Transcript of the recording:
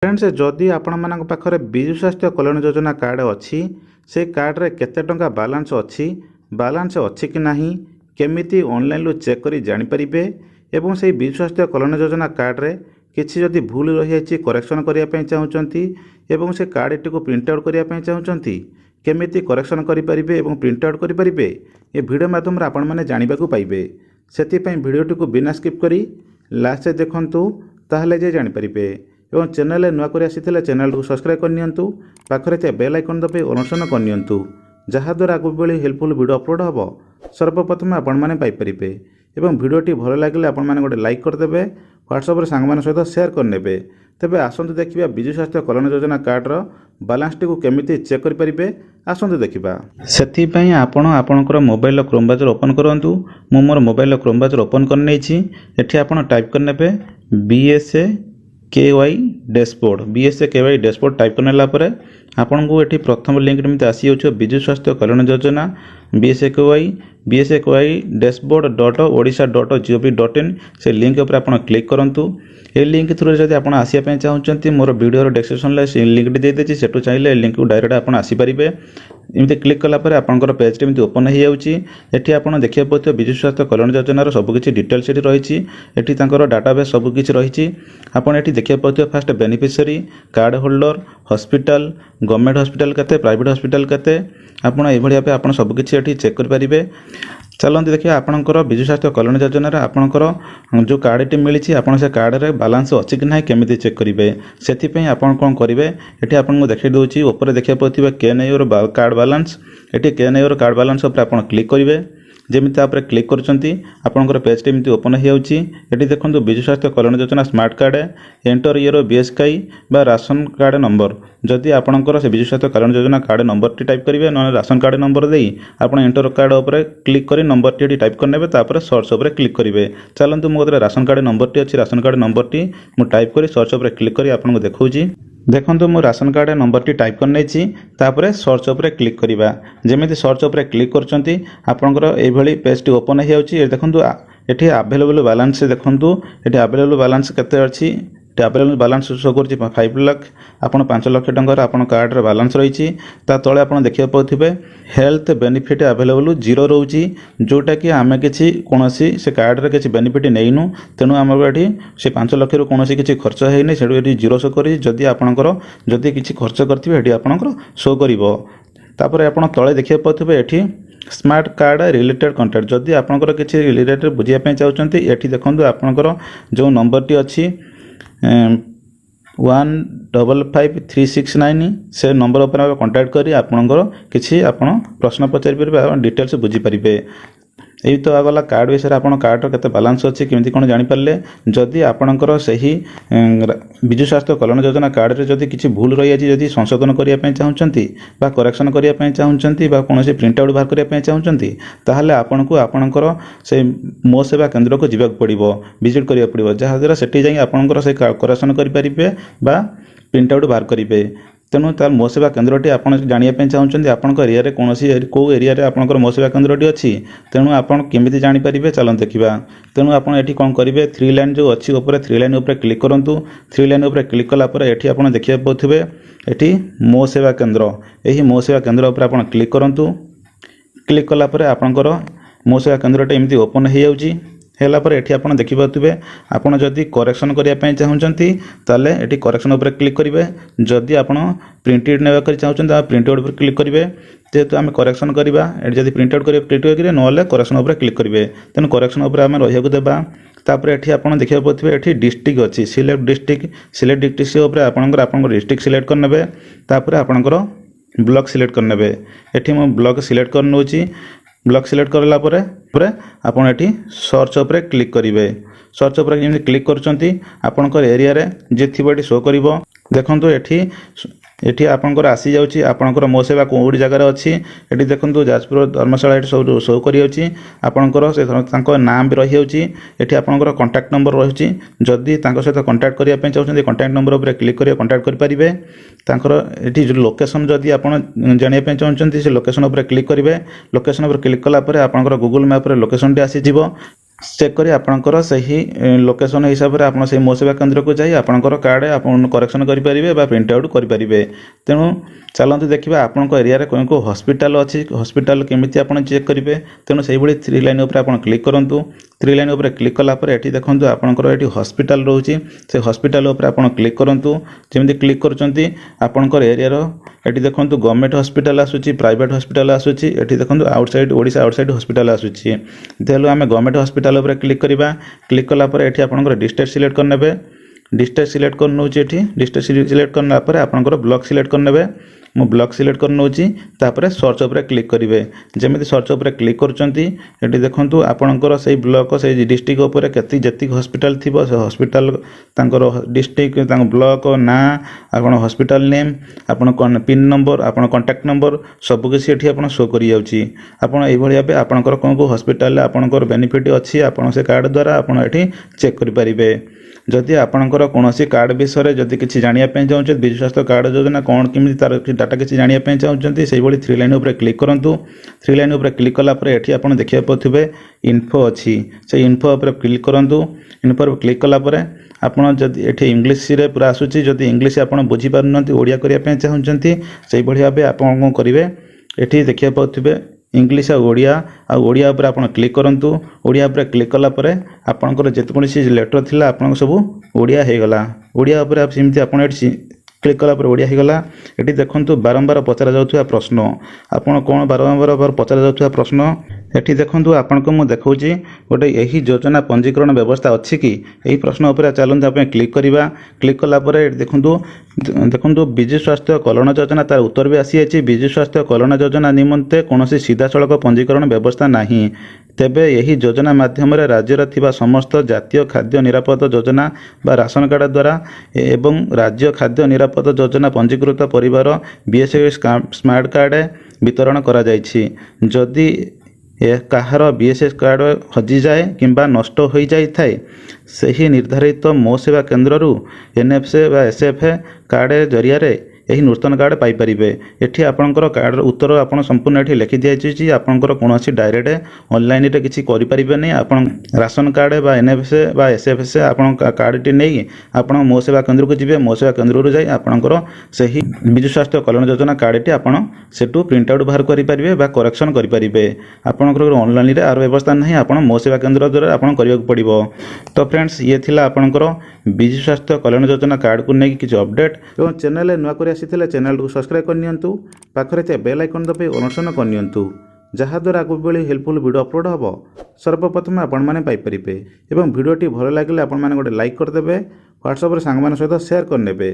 Friends जदि आपण मान पाखरे विजु स्वास्थ्य कल्याण योजना कार्ड अच्छी से कार्ड रे केते टंका बालांस अच्छी कि नहीं केमिति ऑनलाइन लो चेक करी जानि परिबे एवं से विजु स्वास्थ्य कल्याण योजना कार्ड रे किछि जदि भूल रही जाइछि करेक्शन करिया पय चाहुचंती एवं से कार्ड टी को प्रिंट आउट करिया पय चाहुचंती केमिति करेक्शन करि परिबे एवं प्रिंट आउट करि परिबे ए वीडियो माध्यम रे आपण माने जानिबा को पाइबे। सेति पय वीडियो टी को बिना स्किप करी लास्ट से देखंतु ताहले जे जानि परिबे एवं चैनल नुआ कर आसी चैनल को सब्सक्राइब करनियंतु पाखरे ते बेल आइकन दबे अनुसरण करनियंतु जहाद्वारा आगु बेले हेल्पफुल वीडियो अपलोड हम सर्वप्रथम आपण माने पाई परिबे एवं वीडियोटी भल लगे आपण माने गोटे लाइक करदेबे व्हाट्सएप सांग मान सहित शेयर करनेबे। तेबे आसंतु देखिबा विजु स्वास्थ्य कल्याण योजना कार्ड रो बैलेंस टी को केमिति चेक करि परिबे आसंतु देखिबा। सेति पई आपण आपनकर मोबाइल क्रोम ब्राउजर ओपन करंतु। मो मोर मोबाइल क्रोम ब्राउजर ओपन करनै छी। एठी आपण टाइप करनेबे BSA KY dashboard BSA KY dashboard type करनेला परे आपन को एठी प्रथम लिंक में आसी जाउछ विजु स्वास्थ्य Kalyan Yojana BSA KY dashboard.odisha.gov.in से लिंक पर आपन क्लिक करंतु। ए लिंक थ्रू जदि आपन आसिया पय चाहुचंती मोर वीडियो रो डिस्क्रिप्शन ले से लिंक दे देछि सेटु चाहिले लिंक को डायरेक्ट आपन आसी परिबे। इमते क्लिक कला परे आपनकर पेज टे इमते ओपन हे जाउछि। एठी आपन देखिया पथि विजु स्वास्थ्य कल्याण योजना रो सब किछि डिटेल्स एठी रहिछि। एठी तांकर डाटाबेस सब किछि रहिछि। आपन एठी देखिया पथि first beneficiary card holder hospital government hospital केते प्राइवेट हॉस्पिटल केते आपन ए भलिया पे आपन सब किछि एठी चेक कर परिबे। चलते देखिए आपणकर विजु स्वास्थ्य कल्याण योजना आपणकर जो कार्ड टी मिली आपन से कार्ड रे बैलेंस अच्छी कि ना केमिति चेक करेंगे से आपन कौन करेंगे ये आपको देखा दूसरी ऊपर देखा पड़े केएनआई कार्ड बैलेंस ये केएनआई कार्ड बैलेंस आप क्लिक करेंगे जमी क्लिक कर पेज टी ओपन हो जाऊँगी। ये देखो विजु स्वास्थ्य Kalyan Yojana smart card enter year BSKY बा राशन कार्ड नंबर जदि आपंकर से विजु स्वास्थ्य Kalyan Yojana card number T type करेंगे ना राशन कार्ड नंबर दे आप एंटर कार्ड उपर क्लिक कर नंबर टी टाइप करने सर्च उपर क्लिक करेंगे। चलतु Modi ration card number T अच्छी राशन कार्ड नंबर टी मुझे टाइप कर सर्च उपर क्लिक कर आपको देखा देखो मो ration card number T type कर सर्च उपर क्लिक करवा जमी सर्च उपर क्लिक कर पेज टी ओपन हो जाऊँगी। देखो ये आवेलेबल बैलेंस देखो ये आवेलेबल बैलेंस केते अच्छी आवेलेबल बैलेंस शो कर 5 लाख आपन 5 लाख टंकार आपन कार्ड रे बैलेंस रही तले आपन देखिया पाउथिबे हेल्थ बेनिफिट आवेलेबल 0 रोची जोटा कि आमे किछि कोनोसी से कार्ड रे किछि बेनिफिट नेइनु तेनु हमर एठी से 5 लाख रो कोनोसी किछि खर्च हेइनै सेडु एठी 0 शो करी जदि आपनकर जदि किछि खर्च करथिबे एठी आपनकर शो करिवो। तापर आपन तळे देखिया पाउथिबे एठी स्मार्ट कार्ड रिलेटेड कंटेंट जदि आपनकर किछि रिलेटेड बुझिया पय चाहउचंती एठी देखंतु आपनकर जो नंबर टी अछि 155369 से नंबर पर कांटेक्ट करी आपनकर किछि आपन प्रश्न पचारि परिबे डिटेल्स बुझी परिबे। यही तो आगला कार्ड विषय आप कार्ड केते बैलेंस अच्छी केमती कौन जानीपारे जदि आपणकर सही विजु स्वास्थ्य कल्याण योजना कार्ड रे जदि किसी भूल रही है जदि संशोधन करने चाहूँगी करेक्शन करने चाहूँगी कौन प्रिंट आउट बाहर करने चाहूँगी ताहले आपन को आपणकर से मो सेवा केन्द्र को जीवाक पड़ो विजिट करिया पड़ो जहाँद्वारा सेठी जाई आपणकर से करेक्शन करेंगे प्रिंट आउट बाहर करेंगे। तेणु तार मो सेवा केन्द्रटी आप जानापी चाहूँगी आपण एरिया रे कौन कौ एरिया रे आपणकर मो सेवा केन्द्रटी अच्छी तेणु आपन केमिति जानीपारे चल देखा। तेणु आप कौन करेंगे 3 लाइन जो अच्छी ऊपर 3 लाइन उपर क्लिक करूँ 3 लाइन उपर क्लिक कलापर ये आप देखा पाथे ये मो सेवा केन्द्र यही मो सेवा केन्द्र उपर आप क्लिक करूँ क्लिक कलापर आपणकर मो सेवा केन्द्रटी एमती ओपन हो जाऊँगी हेला पर एठी आपण देखि पाथुबे आपण जदि करेक्शन करिया पय चाहउचंती ताले एठी करेक्शन उपर क्लिक करिवे जदि आपण प्रिंटेड नेबा करि चाहउचंती आ प्रिंट आउट उपर क्लिक करिवे जेतु आमे करेक्शन करिबा एठी जदि प्रिंट आउट करिवे प्रिंट करिवे नले करेक्शन उपर क्लिक करिवे तेन करेक्शन उपर आमे रहिया को देबा। तापर एठी आपण देखिया पाथुबे एठी डिस्ट्रिक्ट अछि सिलेक्ट डिस्ट्रिक्ट उपर आपनकर डिस्ट्रिक्ट सिलेक्ट करनेबे तापर आपनकर ब्लॉक सिलेक्ट करनेबे एठी म ब्लॉक सिलेक्ट कर नउची ब्लॉक सिलेक्ट करला परे आपन एठी सर्च उपर क्लिक करेंगे सर्च उपर जमी क्लिक करचंती आपनकर एरिया रे जे थिबो एठी शो करिवो देखंतु एठी आपनकर आसी जाउची आपनकर मो सेवा कोडी जगह अच्छी एठी देखंतु जाजपुर धर्मशाला एठी सब शो करि जाउची आपनकर से तांको नाम भी रहि जाउची एठी आपनकर कांटेक्ट नंबर रहुची जदि तांको सहित कांटेक्ट करिया पे चाहउछन्ती कांटेक्ट नंबर उपर क्लिक करिया कांटेक्ट करि परिबे तांकर एठी जो लोकेशन जदि आपन जानिया पे चाहउछन्ती से लोकेशन उपर क्लिक करिवे लोकेशन उपर क्लिक कला परे आपनकर गूगल मैप रे लोकेशन टी आसी जिवो चेक करी आपणकर सही लोकेशन हिसाब से आप से मो सेवा केन्द्र को जाई आपणकर कार्ड आप करेक्शन करेंगे प्रिंट आउट करेंगे। तेणु चलते देखा आपण एरिया कौन को हॉस्पिटल अच्छी हॉस्पिटल केमी आप चेक करेंगे। तेणु से भाई 3 लाइन उपर आप क्लिक करूँ 3 लाइन उपर क्लिक कलापर ये देखो आपंकर ये हॉस्पिटल रोचे से हॉस्पिटल उपर आप क्लिक करूँ जमी क्लिक कर एरिया ये देखो गवर्नमेंट हॉस्पिटल आसूची प्राइवेट हॉस्पिटल आसूची ये देखो आउटसाइड ओडिशा आउटसाइड हॉस्पिटल आसूची। तेल आम गवर्नमेंट हॉस्पिटल उपर क्लिक करवा क्लिक कलापर ये आपंकर डिस्ट्रिक्ट सिलेक्ट करने डिस्ट्रिक्ट सिलेक्ट कर नौची डिस्ट्रिक्ट सिलेक्ट करनापर आपंकर ब्लॉक सिलेक्ट करने मु ब्लॉक सिलेक्ट कर नौची सर्च उपर क्लिक करेंगे। जमी सर्च उपर क्लिक कर देखो आपणकर से ब्लॉक से डिस्ट्रिक्ट उपर जी हॉस्पिटल थी से हॉस्पिटल डिस्ट्रिक्ट ब्लॉक ना आप हॉस्पिटल नेम आप पिन नंबर आप कॉन्टैक्ट नंबर सबकिछ ये आप शो कर भाव आपंकर कौन को हॉस्पिटल आपंकर बेनिफिट अच्छी आप से कार्ड द्वारा आप चेक करेंगे। जदि आपणकर कौन कार्ड विषय जदि किसी जानापी चाहते विजु स्वास्थ्य कार्ड योजना कौन किमी तार डाटा किसी जानापी चाहते से 3 लाइन उपर क्लिक करूँ 3 लाइन उपर क्लिक कलापर ये आप देखा पाथे इनफो अच्छी से इनफो उपर क्लिक करूँ इनफो उपर क्लिक कलापर आपड़ जदि ये इंग्लीश रे पूरा आसूची जदि इंग्लीश आप बुझीपार ओडिया करने चाहते से भाव आप कौन करेंगे ये देखा पाथे इंग्लीश ओडिया ओडिया उपर आप क्लिक करूँ ओडिया उपर क्लिक कलापर आपंकर जेकोसी लेटर थिला आपन सब ओडिया हो गला ओडिया उपर सेमती आप क्लिक कलापर ओडिया हो गला। ये देखो बारंबार पचरा जाउथुवा प्रश्न आपन कौन बारंबार पचरा जाउथुवा प्रश्न ये देखो आपन को मुझे देखा गोटे यही योजना पंजीकरण व्यवस्था अच्छी कि यही प्रश्न उपर चलते आप क्लिक करवा क्लिक कलापर देखो विजु स्वास्थ्य कल्याण योजना तार उत्तर भी आसी जाइए विजु स्वास्थ्य कल्याण योजना निमंते कौन सीधा सड़क पंजीकरण व्यवस्था नहीं तेबे यही योजना माध्यम राज्यर थिबा समस्त जातीय खाद्य निरापद योजना बा राशन कार्ड द्वारा एवं राज्य खाद्य निरापद योजना पंजीकृत परिवार बीएसएफ स्मार्ट कार्ड वितरण करा जाइछि। जदि कहार बीएसएफ कार्ड हजि जाए किंबा नष्ट हो जाए से निर्धारित मो सेवा केन्द्र एनएफसी बा एसएफए कार्ड जरिया यही नूतन कार्ड पाइपर ये आपंकर कार्ड उत्तर आप संपूर्ण ये लिखि दिखाई आपंकर कौन डायरेक्ट ऑनलाइन रे किसी करें नहीं आप राशन कार्ड बा एनएफसी बा एसएफएस आप कार्ड टी नहीं आप मो सेवा केन्द्र को जी मो सेवा केन्द्र जाए आपंकर से विजु स्वास्थ्य कल्याण योजना कार्ड टी आप सेठू प्रिंट आउट बाहर करेंगे करेक्शन करेंगे आपंकर ऑनलाइन रे आर व्यवस्था नहीं आप मो सेवा केन्द्र द्वारा आप पड़ो। तो फ्रेंड्स ये थिला आपंकर विजु स्वास्थ्य कल्याण योजना कार्ड को लेकिन किसी अपडेट और चैनल नुआ कर चैनल को सब्सक्राइब करनी पाखे बेल आइकन दबाई अनुसरण करनी जहाद्वारा आगु बेली हेल्पफुल वीडियो अपलोड हम सर्वप्रथम आपण मैंने पाइपर और भिडियोटी भल लगे आपण मैंने गोटे लाइक करदे व्हाट्सएप सांग सहित शेयर करने।